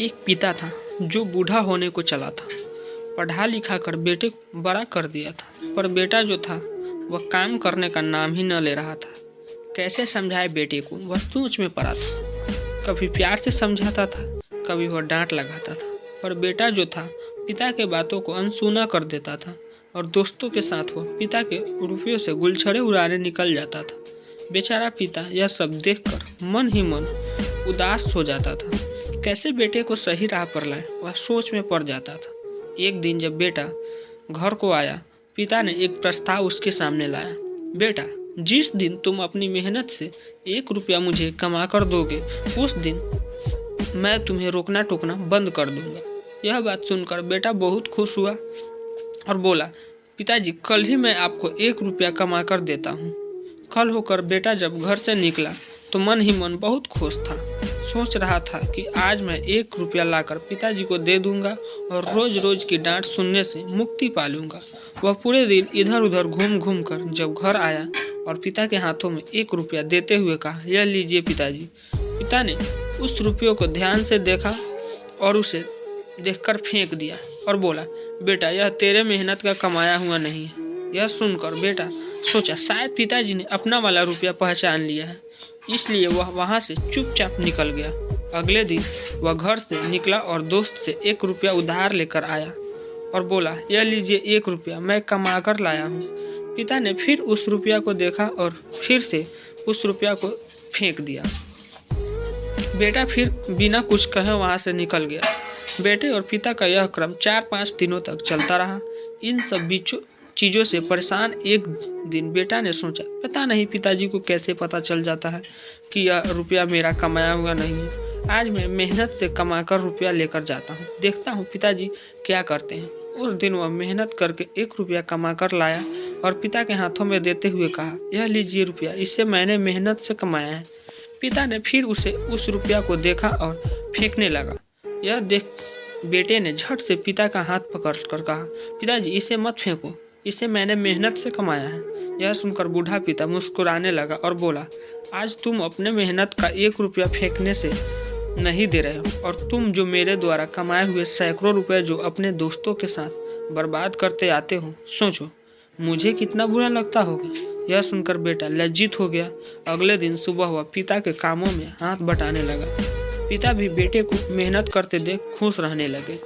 एक पिता था जो बूढ़ा होने को चला था। पढ़ा लिखा कर बेटे को बड़ा कर दिया था, पर बेटा जो था वह काम करने का नाम ही न ले रहा था। कैसे समझाए बेटे को, वह सोच में पड़ा था। कभी प्यार से समझाता था, कभी वह डांट लगाता था, पर बेटा जो था पिता के बातों को अनसुना कर देता था और दोस्तों के साथ वह पिता के रुपयों से गुलछड़े उड़ाने निकल जाता था। बेचारा पिता यह सब देखकर मन ही मन उदास हो जाता था। कैसे बेटे को सही राह पर लाए, वह सोच में पड़ जाता था। एक दिन जब बेटा घर को आया, पिता ने एक प्रस्ताव उसके सामने लाया। बेटा, जिस दिन तुम अपनी मेहनत से 1 रुपया मुझे कमा कर दोगे, उस दिन मैं तुम्हें रोकना टोकना बंद कर दूंगा। यह बात सुनकर बेटा बहुत खुश हुआ और बोला, पिताजी, कल ही मैं आपको 1 रुपया कमा कर देता हूँ। कल होकर बेटा जब घर से निकला तो मन ही मन बहुत खुश था। सोच रहा था कि आज मैं 1 रुपया लाकर पिताजी को दे दूंगा और रोज रोज की डांट सुनने से मुक्ति पा लूंगा। वह पूरे दिन इधर उधर घूम घूम कर जब घर आया और पिता के हाथों में 1 रुपया देते हुए कहा, यह लीजिए पिताजी। पिता ने उस रुपयों को ध्यान से देखा और उसे देखकर फेंक दिया और बोला, बेटा, यह तेरे मेहनत का कमाया हुआ नहीं है। यह सुनकर बेटा सोचा, शायद पिताजी ने अपना वाला रुपया पहचान लिया है, इसलिए वह वहाँ से चुपचाप निकल गया। अगले दिन वह घर से निकला और दोस्त से 1 रुपया उधार लेकर आया और बोला, यह लीजिए 1 रुपया, मैं कमा कर लाया हूँ। पिता ने फिर उस रुपया को देखा और फिर से उस रुपया को फेंक दिया। बेटा फिर बिना कुछ कहे वहाँ से निकल गया। बेटे और पिता का यह क्रम 4-5 दिनों तक चलता रहा। इन सब चीज़ों से परेशान एक दिन बेटा ने सोचा, पता नहीं पिताजी को कैसे पता चल जाता है कि यह रुपया मेरा कमाया हुआ नहीं है। आज मैं मेहनत से कमाकर रुपया लेकर जाता हूँ, देखता हूँ पिताजी क्या करते हैं। उस दिन वह मेहनत करके 1 रुपया कमा कर लाया और पिता के हाथों में देते हुए कहा, यह लीजिए रुपया, इसे मैंने मेहनत से कमाया है। पिता ने फिर उस रुपया को देखा और फेंकने लगा। यह देख बेटे ने झट से पिता का हाथ पकड़ कर कहा, पिताजी, इसे मत फेंको, इसे मैंने मेहनत से कमाया है। यह सुनकर बूढ़ा पिता मुस्कुराने लगा और बोला, आज तुम अपने मेहनत का 1 रुपया फेंकने से नहीं दे रहे हो और तुम जो मेरे द्वारा कमाए हुए सैकड़ों रुपए जो अपने दोस्तों के साथ बर्बाद करते आते हो, सोचो मुझे कितना बुरा लगता होगा। यह सुनकर बेटा लज्जित हो गया। अगले दिन सुबह वह पिता के कामों में हाथ बटाने लगा। पिता भी बेटे को मेहनत करते देख खुश रहने लगे।